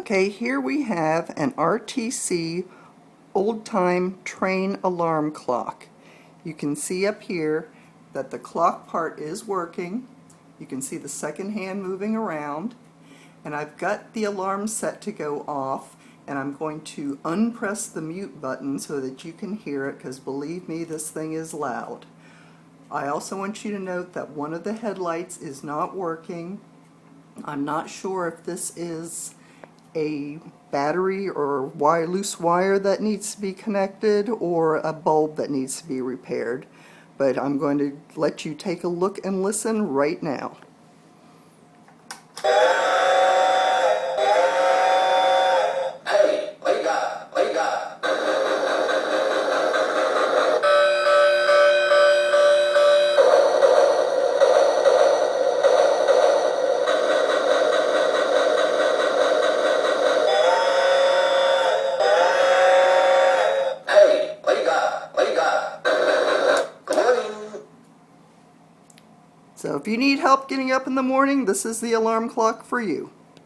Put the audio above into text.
Okay, here we have an RTC old-time train alarm clock. You can see up here that the clock part is working. You can see the second hand moving around, and I've got the alarm set to go off, and I'm going to unpress the mute button so that you can hear it, because believe me, this thing is loud. I also want you to note that one of the headlights is not working. I'm not sure if this is a battery or loose wire that needs to be connected or a bulb that needs to be repaired, but I'm going to let you take a look and listen right now. Hey, wake up, wake up. Hey, wake up, wake up. Good morning. So if you need help getting up in the morning, this is the alarm clock for you.